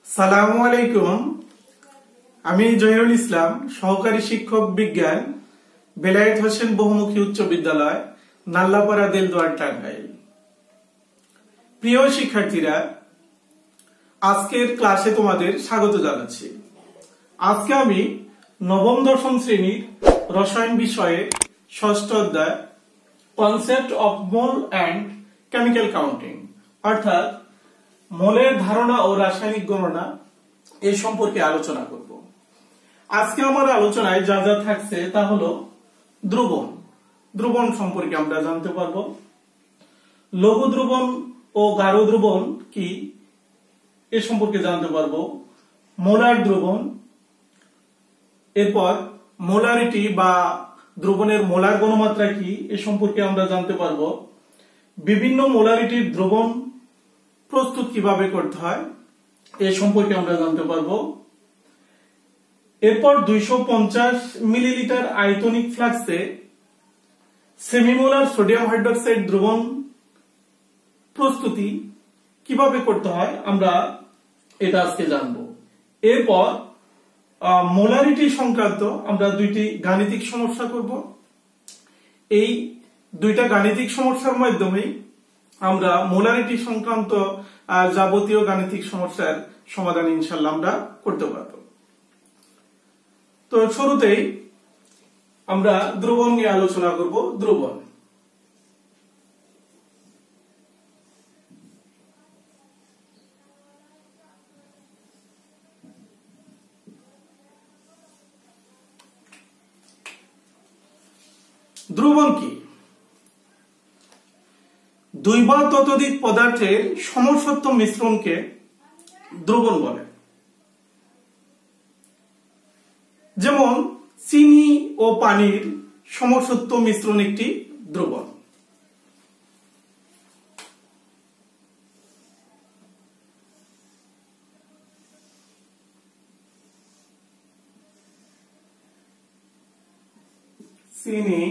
সালামু আলাইকুম। আমি জহিরুল ইসলাম, সহকারী শিক্ষক বিজ্ঞান, বেলায়েত হোসেন বহুমুখী উচ্চ বিদ্যালয়, নাল্লাপাড়া দেলদুয়ার, টাঙ্গাইল। প্রিয় শিক্ষার্থীরা, আজকের ক্লাসে তোমাদের স্বাগত জানাচ্ছি। আজকে আমি নবম দশম শ্রেণীর রসায়ন বিষয়ে ষষ্ঠ অধ্যায় concept of mole and chemical counting অর্থাৎ মোলের ধারণা ও রাসায়নিক গণনা এই সম্পর্কে আলোচনা করব। আজকে আমার আলোচনায় যা যা থাকছে তা হলো দ্রবণ। দ্রবণ সম্পর্কে আমরা জানতে পারবো, লঘু দ্রবণ ও গাঢ় দ্রবণ কি এ সম্পর্কে জানতে পারবো, মোলার দ্রবণ, এরপর মোলারিটি বা দ্রবণের মোলার গণমাত্রা কি এ সম্পর্কে আমরা জানতে পারবো, বিভিন্ন মোলারিটির দ্রবণ প্রস্তুত কিভাবে করতে হয় এ সম্পর্কে আমরা জানতে পারবো। এরপর 250 মিলিলিটার আয়তনিক ফ্লাক্সে সেমিমোলার সোডিয়াম হাইড্রোক্সাইড দ্রবণ প্রস্তুতি কিভাবে করতে হয় আমরা এটা আজকে জানবো। এরপর মোলারিটি সংক্রান্ত আমরা দুইটি গাণিতিক সমস্যা করব। এই দুইটা গাণিতিক সমস্যার মাধ্যমে আমরা মোলারিটি সংক্রান্ত যাবতীয় গাণিতিক সমস্যার সমাধান ইনশাআল্লাহ আমরা করতে পারবো। তো শুরুতেই আমরা দ্রবণ নিয়ে আলোচনা করব। দ্রবণ দ্রবণ কি? দুই বা ততোধিক পদার্থের সমসত্ব মিশ্রণকে দ্রবণ বলে। যেমন চিনি ও পানির সমসত্ব মিশ্রণ একটি দ্রবণ। চিনি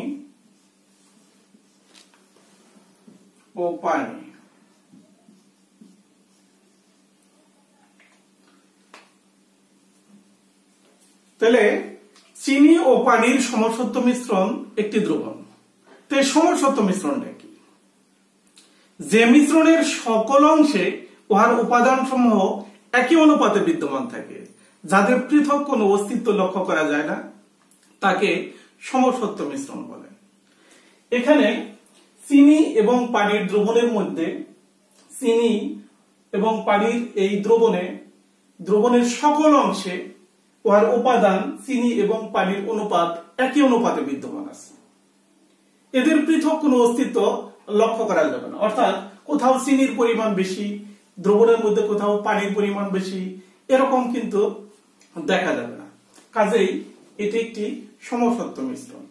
ও পানি তাহলে চিনি ও পানির সমসত্ব মিশ্রণ একটি দ্রবণ। তো এই সমসত্ব মিশ্রণটা কি? যে মিশ্রণের সকল অংশে উহার উপাদান সমূহ একই অনুপাতে বিদ্যমান থাকে, যাদের পৃথক কোনো অস্তিত্ব লক্ষ্য করা যায় না, তাকে সমসত্ব মিশ্রণ বলে। এখানে চিনি এবং পানির দ্রবণের মধ্যে চিনি এবং পানির এই দ্রবণের সকল অংশে উহার উপাদান চিনি এবং পানির অনুপাত একই অনুপাতে বিদ্যমান আছে। এদের পৃথক কোনো অস্তিত্ব লক্ষ্য করা যাবে না, অর্থাৎ কোথাও চিনির পরিমাণ বেশি দ্রবণের মধ্যে, কোথাও পানির পরিমাণ বেশি, এরকম কিন্তু দেখা যাবে না। কাজেই এটি একটি সমসত্ব মিশ্রণ।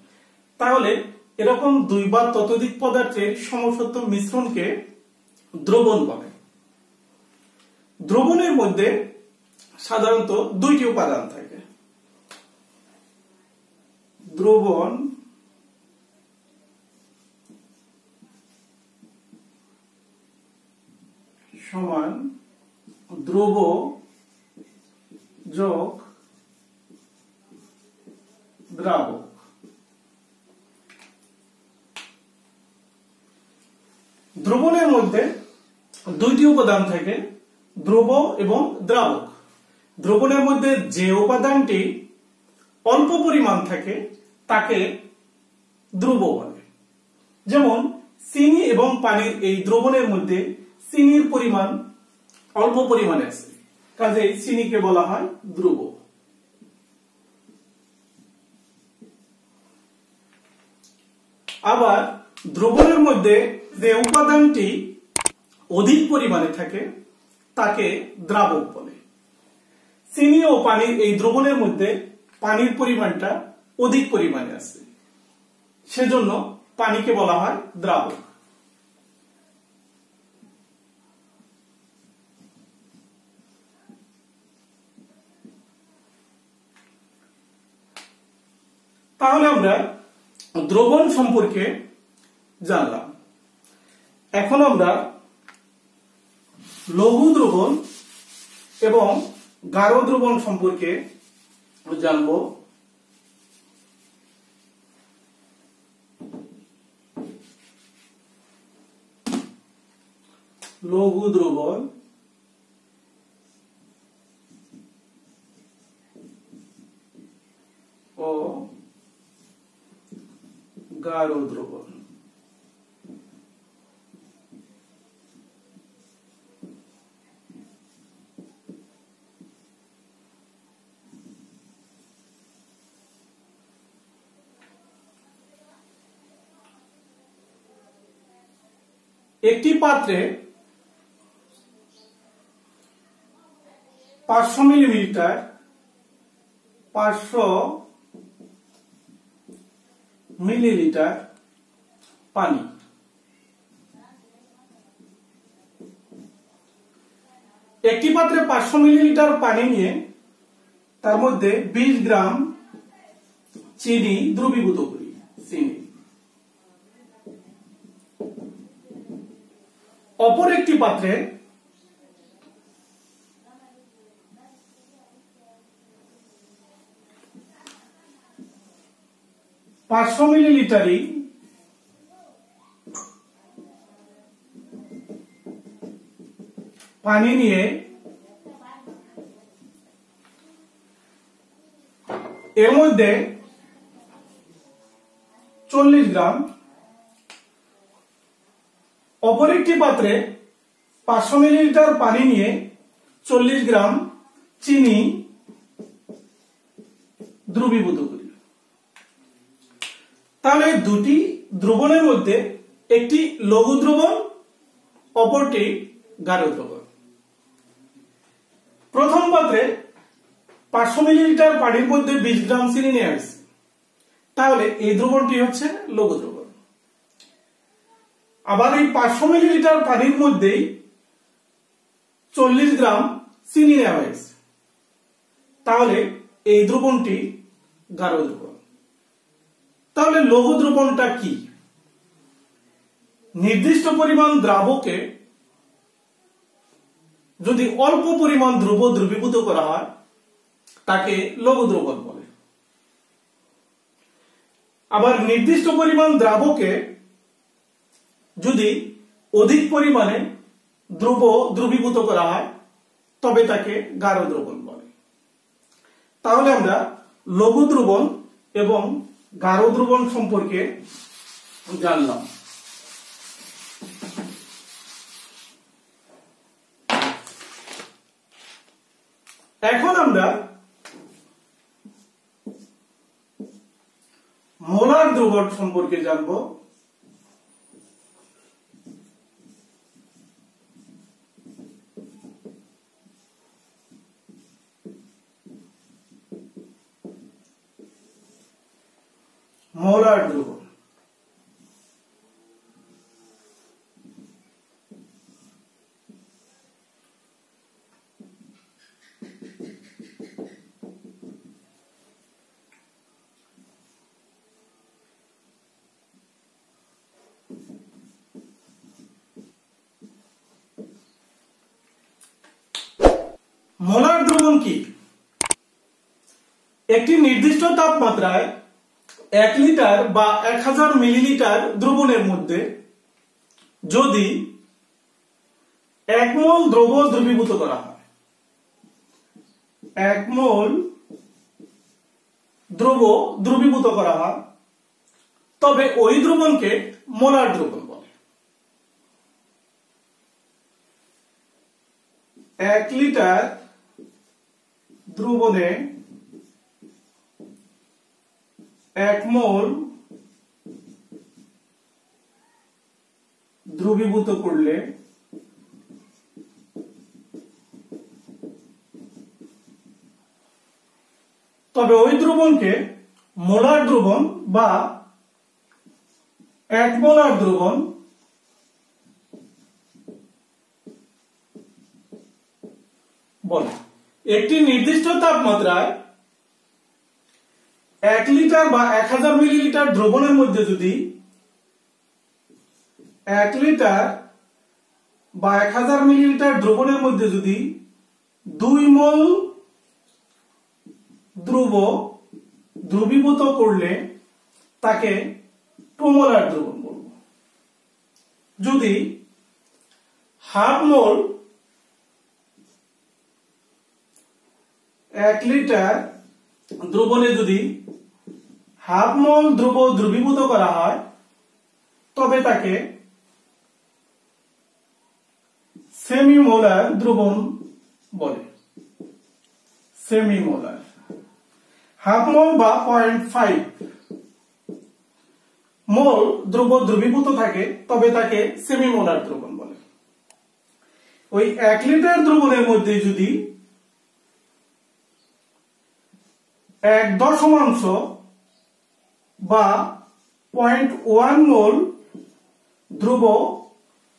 তাহলে এরকম দুই বা ততোধিক পদার্থের সমসত্ব মিশ্রণকে দ্রবণ বলে। দ্রবণের মধ্যে সাধারণত দুইটি উপাদান থাকে। দ্রবণ সমান দ্রব যোগ দ্রাবক। দ্রবণের মধ্যে দুইটি উপাদান থাকে, দ্রব এবং দ্রাবক। দ্রবণের মধ্যে যে উপাদানটি অল্প পরিমাণ থাকে তাকে দ্রব বলে। যেমন চিনি এবং পানির এই দ্রবণের মধ্যে চিনির পরিমাণ অল্প পরিমাণে আছে, কাজেই চিনিকে বলা হয় দ্রব। আবার দ্রবণের মধ্যে যে উপাদানটি অধিক পরিমাণে থাকে তাকে দ্রাবক বলে। চিনি ও পানির এই দ্রবণের মধ্যে পানির পরিমাণটা অধিক পরিমাণে আছে, সেজন্য পানিকে বলা হয় দ্রাবক। তাহলে আমরা দ্রবণ সম্পর্কে জানলাম। এখন আমরা লঘু দ্রবণ এবং গাঢ় দ্রবণ সম্পর্কে জানবো। লঘু দ্রবণ ও গাঢ় দ্রবণ। একটি পাত্রে 500 মিলিলিটার 500 মিলিলিটার পানি, একটি পাত্রে 500 মিলিলিটার পানি নিয়ে তার মধ্যে 20 গ্রাম চিনি দ্রবীভূত করি। চিনি অপর একটি পাত্রে 500 মিলিলিটারই পানি নিয়ে এর মধ্যে 40 গ্রাম, অপর একটি পাত্রে 500 মিলিলিটার পানি নিয়ে 40 গ্রাম চিনি দ্রবীভূত করি। তাহলে দুটি দ্রবণের মধ্যে একটি লঘু দ্রবণ, অপরটি গাঢ় দ্রবণ। প্রথম পাত্রে 500 মিলিলিটার পানির মধ্যে 20 গ্রাম চিনি নিয়ে আসছে, তাহলে এই দ্রবণটি হচ্ছে লঘু দ্রবণ। আবার এই 500 মিলিলিটার পানির মধ্যেই 40 গ্রাম চিনি নেওয়া হয়েছে, তাহলে এই দ্রবণটি গাঢ় দ্রবণ। তাহলে লঘু দ্রবণটা কি? নির্দিষ্ট পরিমাণ দ্রাবকে যদি অল্প পরিমাণ দ্রব্য দ্রবীভূত করা হয় তাকে লঘু দ্রবণ বলে। আবার নির্দিষ্ট পরিমাণ দ্রাবকে যদি অধিক পরিমাণে দ্রব্য দ্রবীভূত করা হয় তবে তাকে গাঢ় দ্রবণ বলে। তাহলে আমরা লঘু দ্রবণ এবং গাঢ় দ্রবণ সম্পর্কে জানলাম। এখন আমরা মোলার দ্রবণ সম্পর্কে জানবো। মোলার দ্রবণ মোলার দ্রবণ কি? একটি নির্দিষ্ট তাপমাত্রায় 1 লিটার বা 1000 মিলিলিটার দ্রবণের মধ্যে যদি 1 মোল দ্রব্য দ্রবীভূত করা হয়, 1 মোল দ্রব্য দ্রবীভূত করা হয়, তবে ওই দ্রবণকে মোলার দ্রবণ বলে। 1 লিটার দ্রবণে 1 মোল দ্রবীভূত করলে তবে ওই দ্রবণকে মোলার দ্রবণ বা 1 মোলার দ্রবণ বলে। একটি নির্দিষ্ট তাপমাত্রায় 1 লিটার বা 1000 মিলিলিটার দ্রবণের মধ্যে যদি 1 লিটার বা 1000 মিলিলিটার দ্রবণের মধ্যে যদি 2 মোল দ্রব দ্রবীভূত করলে তাকে 2 মোলার দ্রবণ বলবো। যদি হাফ মোল 1 লিটার দ্রবণে যদি হাফ মোল দ্রব দ্রবীভূত করা হয় তবে তাকে সেমি মোলার দ্রবণ বলে। Semi molar. হাফ মোল বা 0.5 মোল দ্রব দ্রবীভূত থাকে তবে তাকে সেমি মোলার দ্রবণ বলে। ওই 1 লিটার দ্রবণের মধ্যে যদি 1 বা 0.1 মোল দ্রব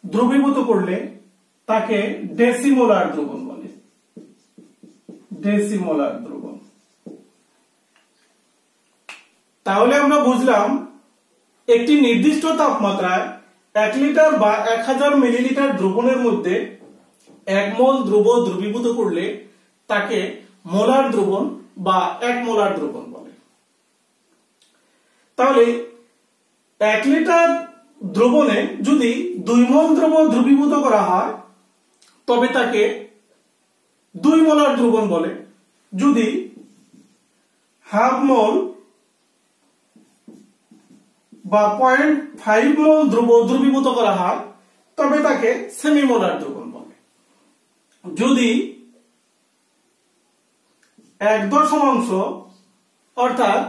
দ্রবীভূত করলে তাকে ডেসিমোলার দ্রবণ বলে। ডেসিমোলার দ্রবণ। তাহলে আমরা বুঝলাম একটি নির্দিষ্ট তাপমাত্রায় 1 লিটার বা 1000 মিলিলিটার দ্রবণের মধ্যে 1 মোল দ্রব দ্রবীভূত করলে তাকে মোলার দ্রবণ বা 1 মোলার দ্রবণ বলে। তাহলে 1 লিটার দ্রবণে যদি 2 মোল দ্রব দ্রবীভূত করা হয় তবে তাকে 2 মোলার দ্রবণ বলে। যদি হাফ মোল বা 0.5 মোল দ্রব দ্রবীভূত করা হয় তবে তাকে সেমি মোলার দ্রবণ বলে। যদি 1 অর্থাৎ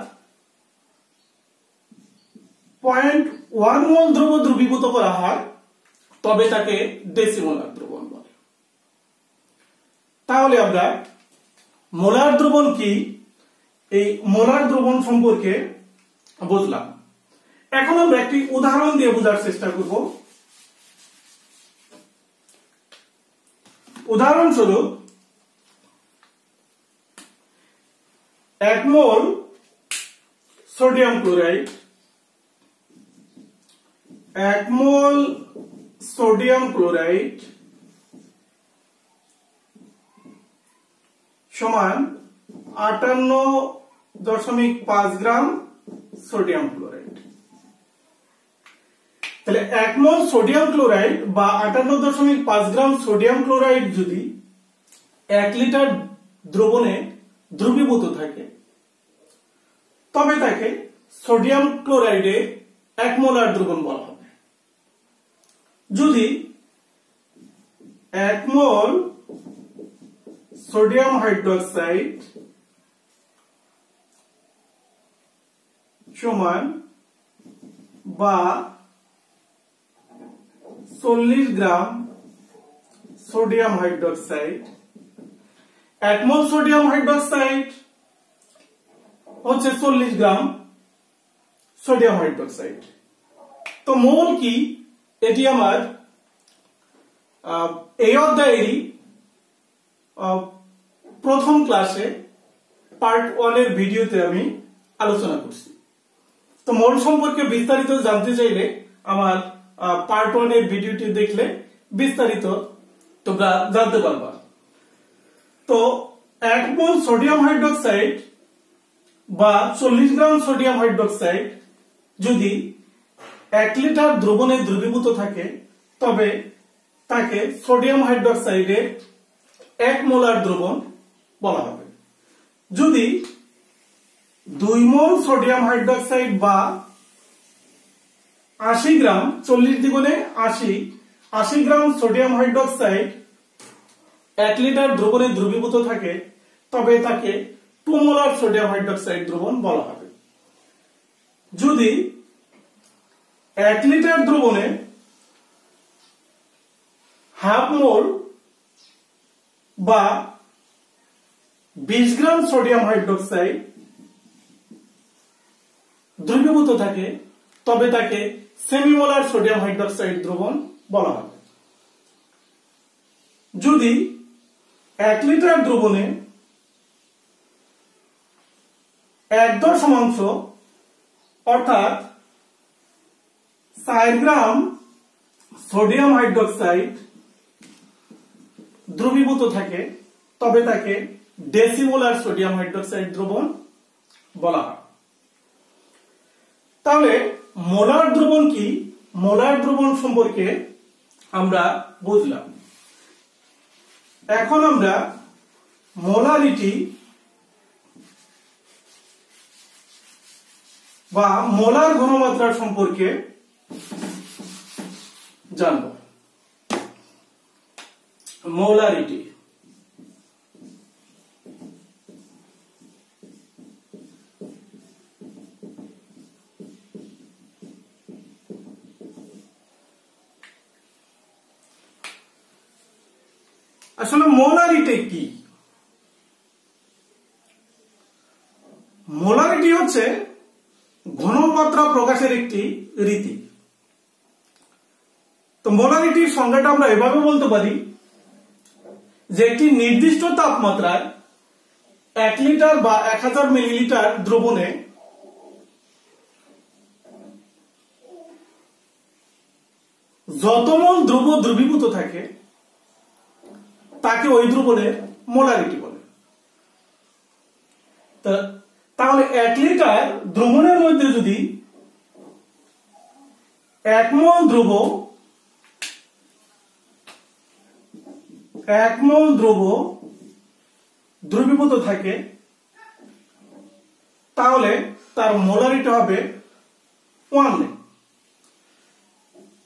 0.1 মোল দ্রব দ্রবীভূত করা হয় তবে তাকে ডেসিমোলার দ্রবণ বলে। তাহলে আমরা মোলার দ্রবণ কি এই মোলার দ্রবণ সম্পর্কে বুঝলাম। এখন আমরা একটি উদাহরণ দিয়ে বোঝার চেষ্টা করব। উদাহরণস্বরূপ 1 মোল সোডিয়াম ক্লোরাইড 1 মোল সোডিয়াম ক্লোরাইড সমান 58.5 গ্রাম সোডিয়াম ক্লোরাইড। তাহলে 1 মোল সোডিয়াম ক্লোরাইড বা 58.5 গ্রাম সোডিয়াম ক্লোরাইড যদি 1 লিটার দ্রবণে দ্রবীভূত থাকে তবে তাকে সোডিয়াম ক্লোরাইডে 1 মোলার দ্রবণ বলা হবে। যদি 1 মোল সোডিয়াম হাইড্রোক্সাইড সমান বা 40 গ্রাম সোডিয়াম হাইড্রোক্সাইড, 1 মোল সোডিয়াম হাইড্রোক্সাইড হচ্ছে 40 গ্রাম সোডিয়াম হাইড্রোক্সাইড। তো মোল কি এটি আমার এই অধ্যায়েরই প্রথম ক্লাসে পার্ট 1 এর ভিডিওতে আমি আলোচনা করছি। তো মোল সম্পর্কে বিস্তারিত জানতে চাইলে আমার পার্ট 1 এর ভিডিওটি দেখলে বিস্তারিত তোমরা জানতে পারবা। তো 1 মোল সোডিয়াম হাইড্রোক্সাইড বা 40 গ্রাম সোডিয়াম হাইড্রোক্সাইড যদি 1 লিটার দ্রবণে দ্রবীভূত থাকে তবে তাকে সোডিয়াম হাইড্রোক্সাইডের 1 মোলার দ্রবণ বলা হবে। যদি 2 মোল সোডিয়াম হাইড্রোক্সাইড বা 80 গ্রাম 40 দ্বিগুণে 80 গ্রাম সোডিয়াম হাইড্রোক্সাইড 1 লিটার দ্রবণে দ্রবীভূত থাকে তবে তাকে 2 মোলার সোডিয়াম হাইড্রোক্সাইড দ্রবণ বলা হবে। যদি 1 লিটার দ্রবণে হাফ মোল বা 20 গ্রাম সোডিয়াম হাইড্রোক্সাইড দ্রবীভূত থাকে তবে তাকে সেমিমোলার সোডিয়াম হাইড্রোক্সাইড দ্রবণ বলা হবে। যদি 1 লিটার দ্রবণে 1 অর্থাৎ 4 গ্রাম সোডিয়াম হাইড্রোক্সাইড দ্রবীভূত থাকে তবে তাকে ডেসিমোলার সোডিয়াম হাইড্রোক্সাইড দ্রবণ বলা হয়। তাহলে মোলার দ্রবণ কি? মোলার দ্রবণ সম্পর্কে আমরা বুঝলাম। এখন আমরা মোলারিটি বা মোলার ঘনমাত্রা সম্পর্কে জানব। মোলারিটি আসলে মোলারিটি কি? মোলারিটি হচ্ছে ঘনমাত্রা প্রকাশের একটি রীতি। তো মোলারিটির সংজ্ঞাটা আমরা এভাবে বলতে পারি যে একটি নির্দিষ্ট তাপমাত্রায় 1 লিটার বা 1000 মিলিলিটার দ্রবণে যত মোল দ্রব্য দ্রবীভূত থাকে তাকে ওই দ্রবণের মোলারিটি বলে। তাহলে 1 লিটার দ্রবণের মধ্যে যদি 1 মোল দ্রব্য দ্রবীভূত থাকে তাহলে তার মোলারিটি হবে 1 মোল।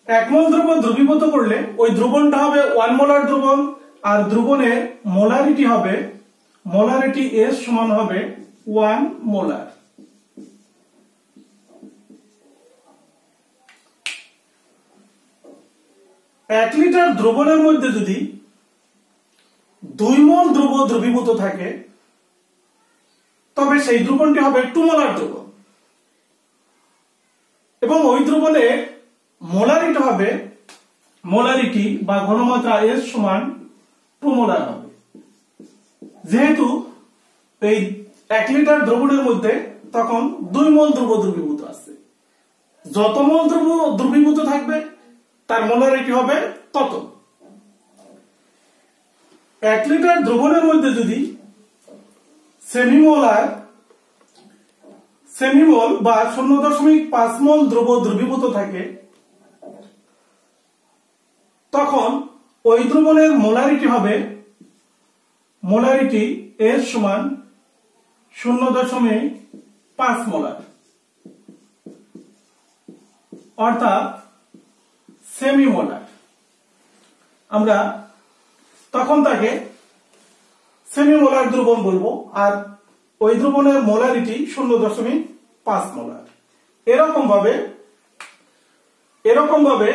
1 মোল দ্রব্য দ্রবীভূত করলে ওই দ্রবণটা হবে 1 মোলার দ্রবণ, আর দ্রবণের মোলারিটি হবে S সমান হবে 1 মোলার। এক লিটার দ্রবণের মধ্যে যদি 2 মোল দ্রব্য দ্রবীভূত থাকে তবে সেই দ্রবণটি হবে 2 মোলার দ্রবণ এবং ওই দ্রবণের মোলারিটি বা ঘনমাত্রা S সমান 2 মোলার হবে। যেহেতু এই 1 লিটার দ্রবণের মধ্যে তখন 2 মোল দ্রব্য দ্রবীভূত আছে, যত মোল দ্রব্য দ্রবীভূত থাকবে তার মোলারিটি হবে তত। 1 লিটার দ্রবণের মধ্যে যদি সেমিমোল বা 0.5 মোল দ্রব্য দ্রবীভূত থাকে তখন ওই দ্রবণের মোলারিটি S সমান 0.5 মোলার, অর্থাৎ সেমিমোলার। আমরা তখন তাকে সেমিমোলার দ্রবণ বলবো, আর ওই দ্রবণের মোলারিটি 0.5 মোলার। এরকম ভাবে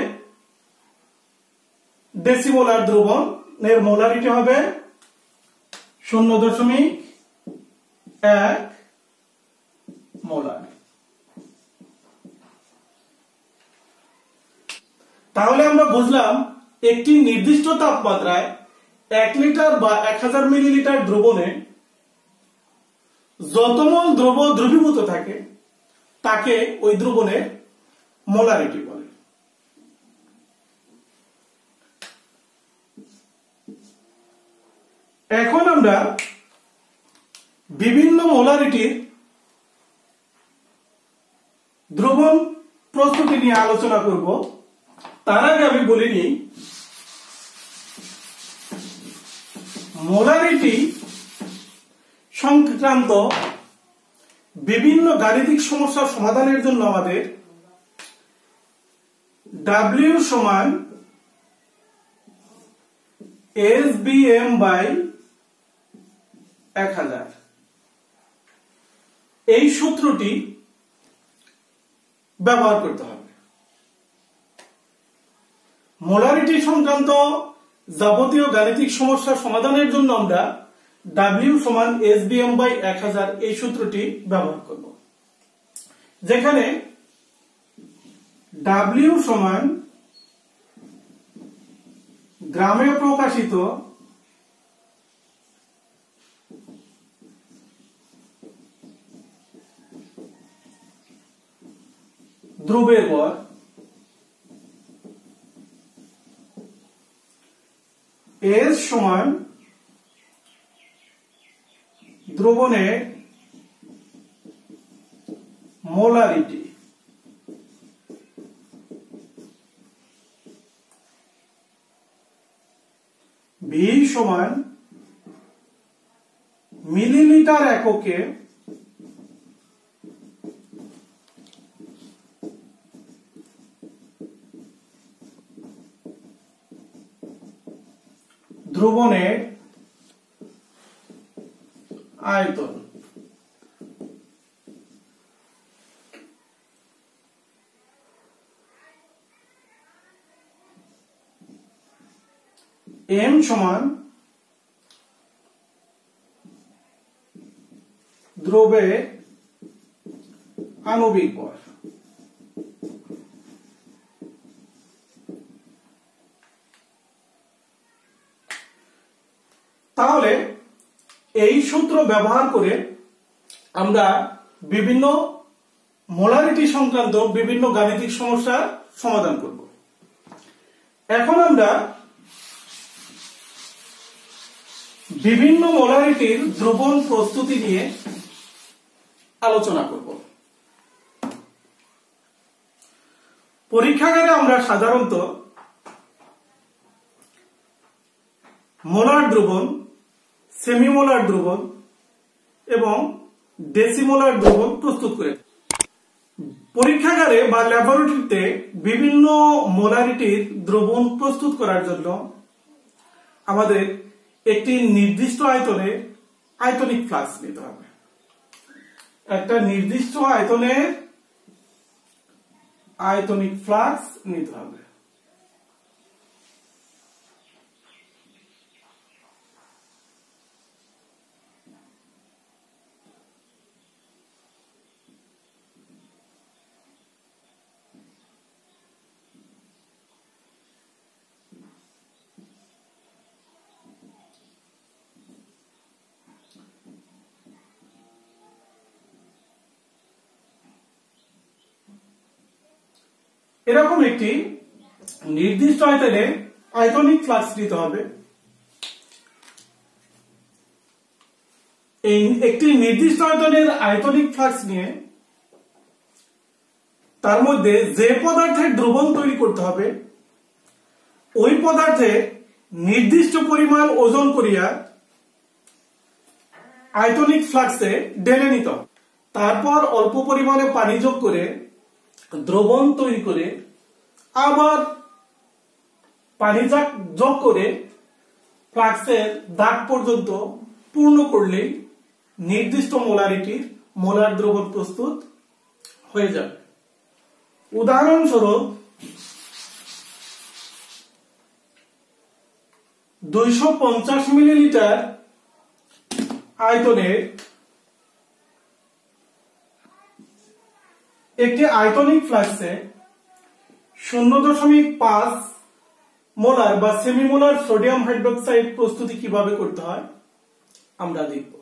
ডেসিমোলার দ্রবণের মোলারিটি হবে 0.1 মোলার। তাহলে আমরা বুঝলাম একটি নির্দিষ্ট তাপমাত্রায় 1 লিটার বা 1000 মিলিলিটার দ্রবণে যত মোল দ্রব্য দ্রবীভূত থাকে তাকে ওই দ্রবণের মোলারিটি বলে। এখন আমরা বিভিন্ন মোলারিটির দ্রবণ প্রস্তুতি নিয়ে আলোচনা করব। তার আগে আমি বলিনি মোলারিটি সংক্রান্ত বিভিন্ন গাণিতিক সমস্যার সমাধানের জন্য আমাদের W সমান SBM/1000 এই সূত্রটি ব্যবহার করতে হবে। মোলারিটি সংক্রান্ত যাবতীয় গাণিতিক সমস্যার সমাধানের জন্য আমরা W সমান SBM/1000 এই সূত্রটি ব্যবহার করব, যেখানে W সমান গ্রামে প্রকাশিত দ্রব্যের ভর, S সমান দ্রবণে মোলারিটি ভি সমান মিলিলিটার এককে দ্রবণের আয়তন। এম সমান দ্রবের আণবিক ভর। তাহলে এই সূত্র ব্যবহার করে আমরা বিভিন্ন মোলারিটি সংক্রান্ত বিভিন্ন গাণিতিক সমস্যার সমাধান করব। এখন আমরা বিভিন্ন মোলারিটির দ্রবণ প্রস্তুতি নিয়ে আলোচনা করব। পরীক্ষাগারে আমরা সাধারণত মোলার দ্রবণ, সেমিমোলার দ্রবণ এবং ডেসিমোলার দ্রবণ প্রস্তুত করে পরীক্ষাগারে বা ল্যাবরেটরিতে বিভিন্ন মোলারিটির দ্রবণ প্রস্তুত করার জন্য আমাদের একটি নির্দিষ্ট আয়তনে আয়তনিক ফ্লাক্স নিতে হবে। একটা নির্দিষ্ট আয়তনের আয়তনিক ফ্লাক্স নিতে হবে। এরকম একটি নির্দিষ্ট আয়তনে আয়তনিক ফ্লাক্স নিতে হবে। এই একটি নির্দিষ্ট আয়তনের আয়তনিক ফ্লাক্স নিয়ে তার মধ্যে যে পদার্থের দ্রবণ তৈরি করতে হবে ওই পদার্থে নির্দিষ্ট পরিমাণ ওজন করিয়া আয়তনিক ফ্লাক্সে ঢেলে নিতে হবে। তারপর অল্প পরিমাণে পানি যোগ করে দ্রবণ তৈরি করে আবার পানি যোগ করে ফ্লাক্সের দাগ পর্যন্ত পূর্ণ করলেই নির্দিষ্ট মোলারিটির মোলার দ্রবণ প্রস্তুত হয়ে যাবে। উদাহরণস্বরূপ 250 মিলিলিটার আয়তনের একটি আয়তনিক ফ্লাক্সে 0.5 মোলার বা সেমিমোলার সোডিয়াম হাইড্রোক্সাইড প্রস্তুতি কিভাবে করতে হয় আমরা দেখব।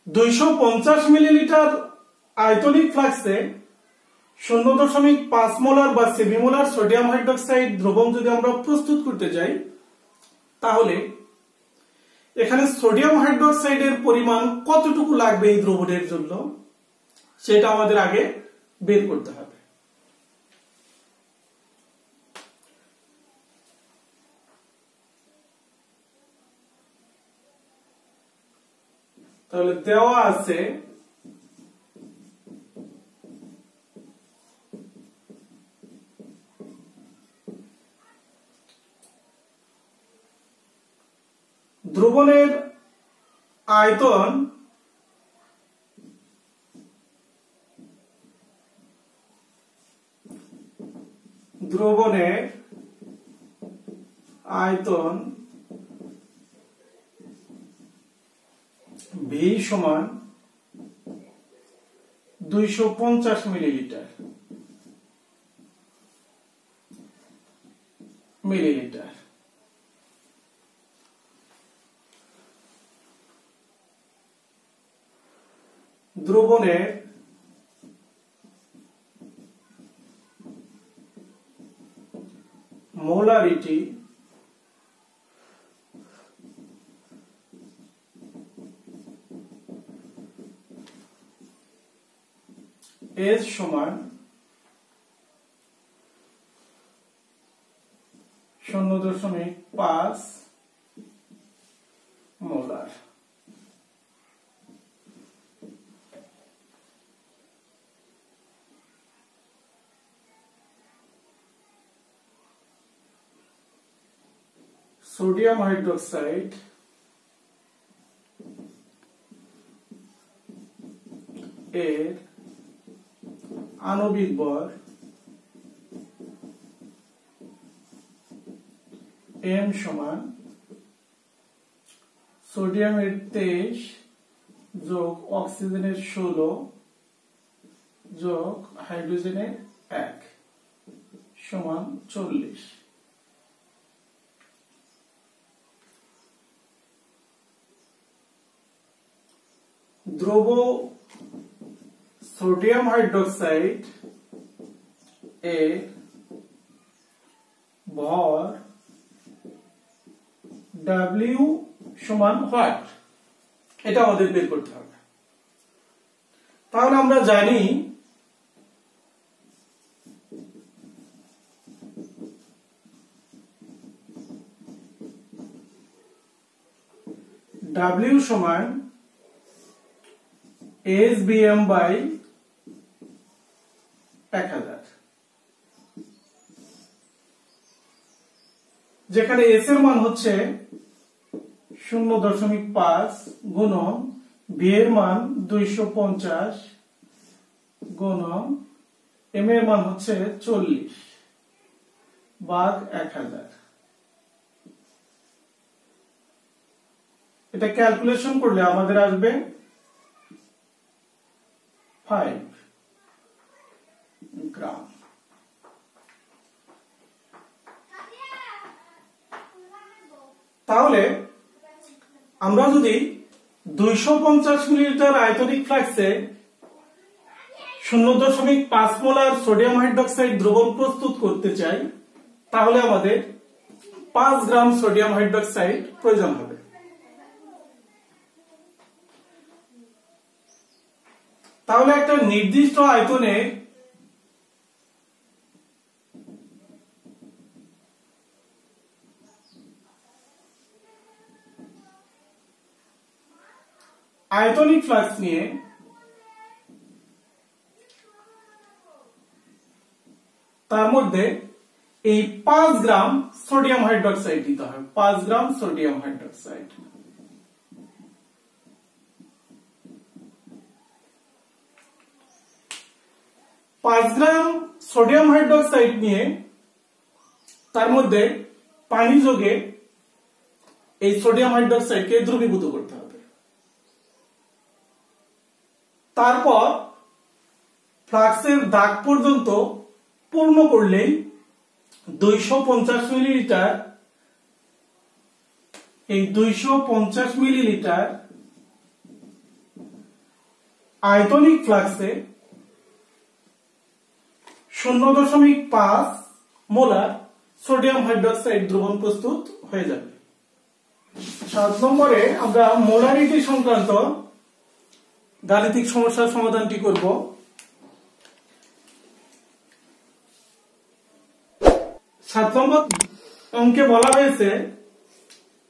250 মিলিলিটার আয়তনিক ফ্লাক্সে 0.5 মোলার বা সেমিমোলার সোডিয়াম হাইড্রোক্সাইড দ্রবণ যদি আমরা প্রস্তুত করতে যাই তাহলে এখানে সোডিয়াম হাইড্রোক্সাইডের পরিমাণ কতটুকু লাগবে এই দ্রবণের জন্য সেটা আমাদের আগে বের করতে হবে। তাহলে দেওয়া আছে দ্রবণের আয়তন ভি সমান 250 মিলিলিটার। দ্রবণের মোলারিটি এস সমান 0.5 মোলার। সোডিয়াম হাইড্রোক্সাইড এর আণবিক ভর M সমান সোডিয়ামের 23 যোগ অক্সিজেনের 16 যোগ হাইড্রোজেনের 1 সমান 40। দ্রব সোডিয়াম হাইড্রোক্সাইড এর ভর W সমান হোয়াট, এটা আমাদের বের করতে হবে। তাহলে আমরা জানি W সমান SBM বাই 1000, যেখানে S এর মান হচ্ছে 0.5 গুণন B এর মান 250 গুণন M এর মান হচ্ছে 40 ভাগ 1000। এটা ক্যালকুলেশন করলে আমাদের আসবে 5 গ্রাম। তাহলে আমরা যদি 250 মিলিলিটার আয়তনিক ফ্লাক্সে 0.5 মোলার সোডিয়াম হাইড্রোক্সাইড দ্রবণ প্রস্তুত করতে চাই, তাহলে আমাদের 5 গ্রাম সোডিয়াম হাইড্রোক্সাইড প্রয়োজন হবে। তাহলে একটা নির্দিষ্ট আয়তনে আয়তনিক ফ্লাক্স নিয়ে তার মধ্যে এই 5 গ্রাম সোডিয়াম হাইড্রোক্সাইড দিতে হবে। 5 গ্রাম সোডিয়াম হাইড্রোক্সাইড। পাঁচ গ্রাম সোডিয়াম হাইড্রোক্সাইড নিয়ে তার মধ্যে পানি যোগে এই সোডিয়াম হাইড্রোক্সাইডকে দ্রবীভূত করতে হবে। তারপর ফ্লাক্সের দাগ পর্যন্ত পূর্ণ করলেই 250 মিলিলিটার, এই 250 মিলিলিটার আয়তনিক ফ্লাক্সে 0.5 মোলার সোডিয়াম হাইড্রোক্সাইড দ্রবণ প্রস্তুত হয়ে যাবে। 7 নম্বরে আমরা মোলারিটি সংক্রান্ত গাণিতিক সমস্যার সমাধানটি করব। 7 নম্বর অঙ্কে বলা হয়েছে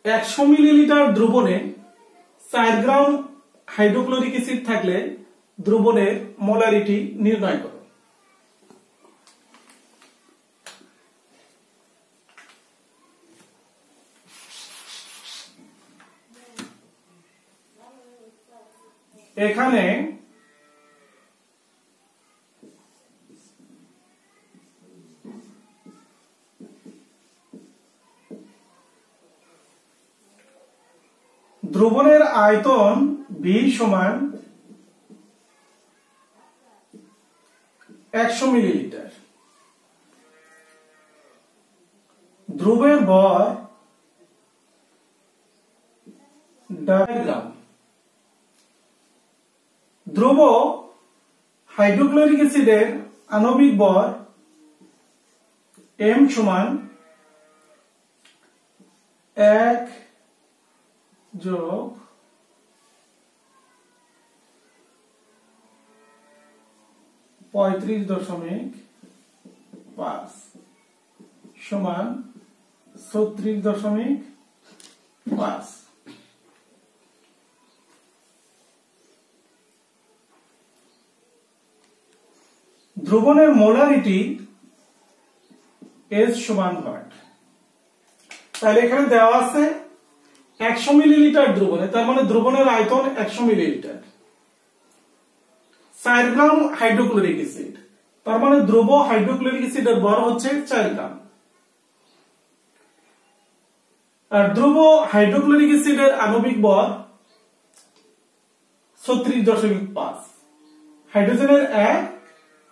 100 মিলিলিটার দ্রবণে 4 গ্রাম হাইড্রোক্লোরিক অ্যাসিড থাকলে দ্রবণের মোলারিটি নির্ণয় করো। এখানে দ্রবণের আয়তন B সমান 100 মিলিলিটার, দ্রবের ভর 2 গ্রাম, দ্রব হাইড্রোক্লোরিক অ্যাসিডের আণবিক ভর M সমান 1 যোগ 2 35.5 সমান 36.5। দ্রবণের মোলারিটি S সমান ভাট। তাহলে এখানে দেওয়া আছে 100 মিলিলিটার দ্রবণে, তার মানে দ্রবণের আয়তন 100 মিলিলিটার। 4 গ্রাম হাইড্রোক্লোরিক অ্যাসিড, তার মানে দ্রব হাইড্রোক্লোরিক অ্যাসিডের ভর হচ্ছে 4 গ্রাম। আর দ্রব হাইড্রোক্লোরিক অ্যাসিডের আণবিক ভর 36.5। হাইড্রোজেনের 1,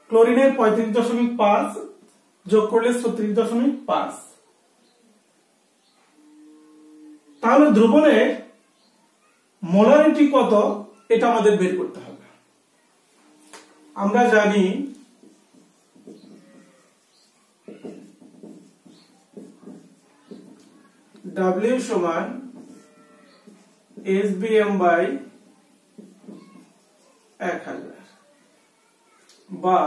ক্লোরিনের 35.5 যোগ করলে 36.5। তাহলে দ্রবণের মোলারিটি কত এটা আমাদের বের করতে হবে। আমরা জানি W সমান SBM বাই 1000 বা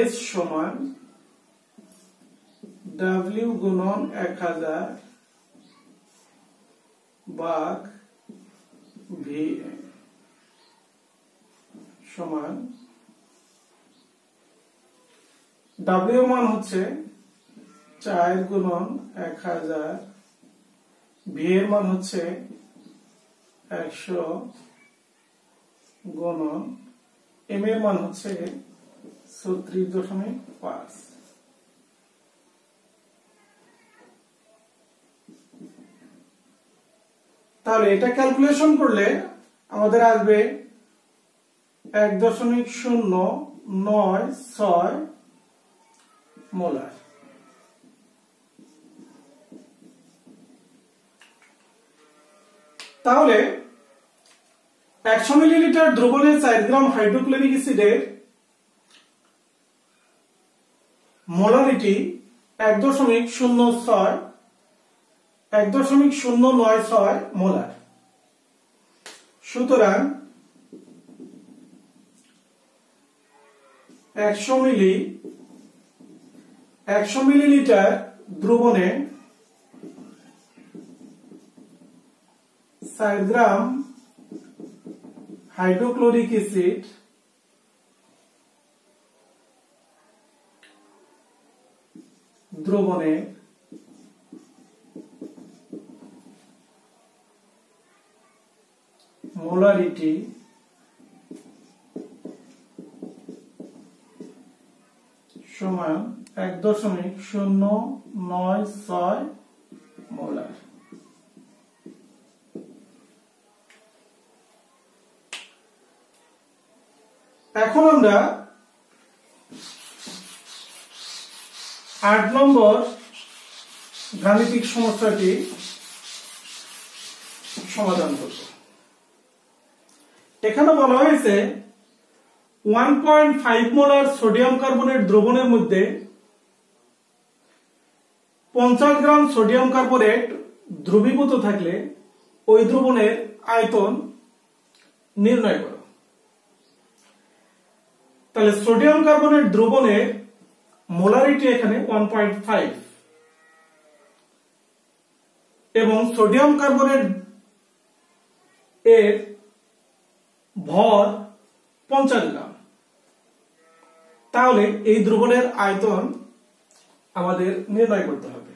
S সমান W গুণন 1000 ভাগ VM সমান W মান হচ্ছে 4 গুণন 1000, V এর মান হচ্ছে 100 গুণন M এর মান হচ্ছে 36.5। তাহলে এটা ক্যালকুলেশন করলে আমাদের আসবে 1.096 মোলার। তাহলে 100 মিলিলিটার দ্রবণে 4 গ্রাম হাইড্রোক্লোরিক অ্যাসিডের মোলারিটি 1.096 মোলার। সুতরাং 100 মিলিলিটার দ্রবণে 4 গ্রাম হাইড্রোক্লোরিক অ্যাসিড দ্রবণে মোলারিটি সমান 1.096 মোলার। এখন আমরা 8 নম্বর গাণিতিক সমস্যাটি সমাধান করব। এখানে বলা হয়েছে 1.5 মোলার সোডিয়াম কার্বনেট দ্রবণের মধ্যে 50 গ্রাম সোডিয়াম কার্বনেট দ্রবীভূত থাকলে ওই দ্রবণের আয়তন নির্ণয় করো। তাহলে সোডিয়াম কার্বনেট দ্রবণের মোলারিটি এখানে 1.5 এবং সোডিয়াম কার্বনেট এর ভর 50 গ্রাম। তাহলে এই দ্রবণের আয়তন আমাদের নির্ণয় করতে হবে।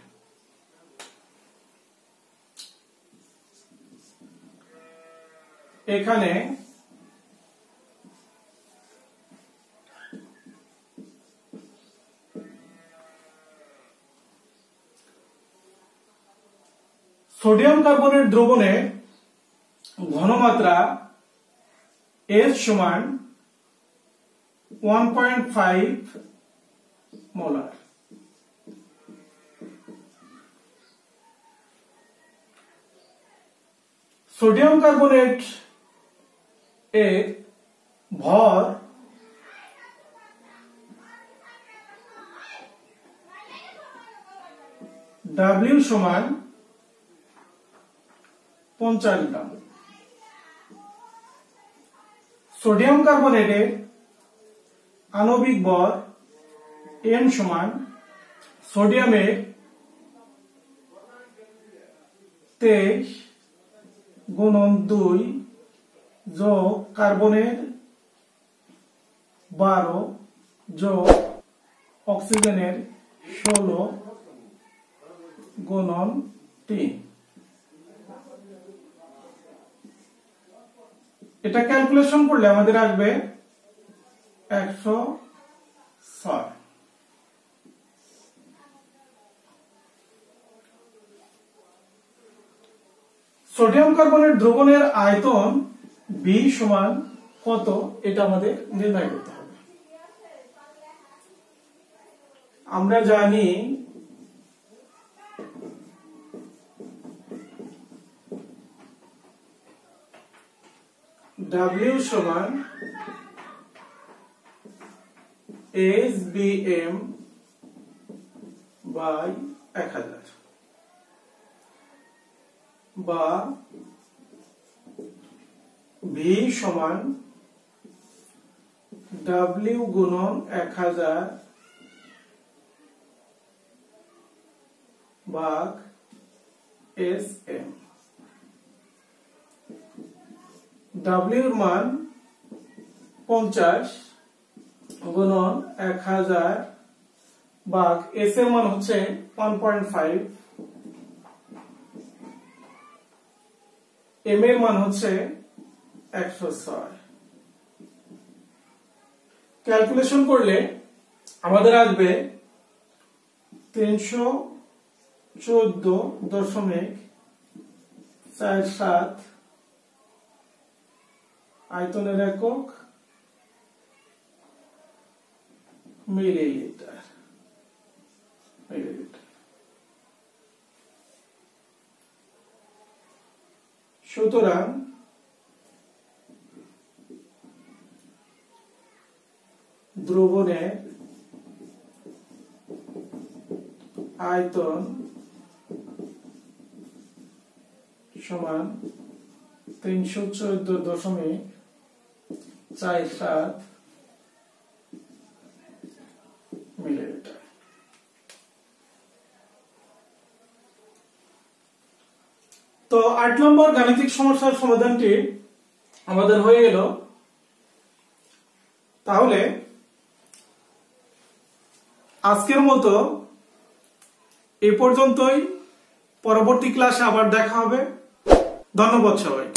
এখানে সোডিয়াম কার্বনেট দ্রবণে ঘনমাত্রা S সমান 1.5 মোলার। সোডিয়াম কার্বনেট এর ভর W সমান 50 গ্রাম। সোডিয়াম কার্বনেটের আণবিক ভর n সমান সোডিয়ামের 23 গুণন 2 যোগ কার্বনের 12 যোগ অক্সিজেনের 16 গুণন 3। এটা ক্যালকুলেশন করলে আমাদের আসবে 106। সোডিয়াম কার্বনেট দ্রবণের আয়তন B সমান কত এটা আমাদের নির্ণয় করতে হবে। আমরা জানি W সমান SBM বাই 1000 বা V সমান W গুণন 1000 ভাগ SM। W এর মান 50 গুণন 1000 ভাগ S এর মান হচ্ছে 1.5, M এর মান হচ্ছে 106। ক্যালকুলেশন করলে আমাদের আসবে 314.47 আয়তনের একক মিলিলিটার। সুতরাং দ্রবণের আয়তন সমান 314.47 মিলিলিটার। তো 8 নম্বর গাণিতিক সমস্যার সমাধানটি আমাদের হয়ে গেল। তাহলে আজকের মতো এই পর্যন্তই। পরবর্তী ক্লাসে আবার দেখা হবে। ধন্যবাদ সবাই।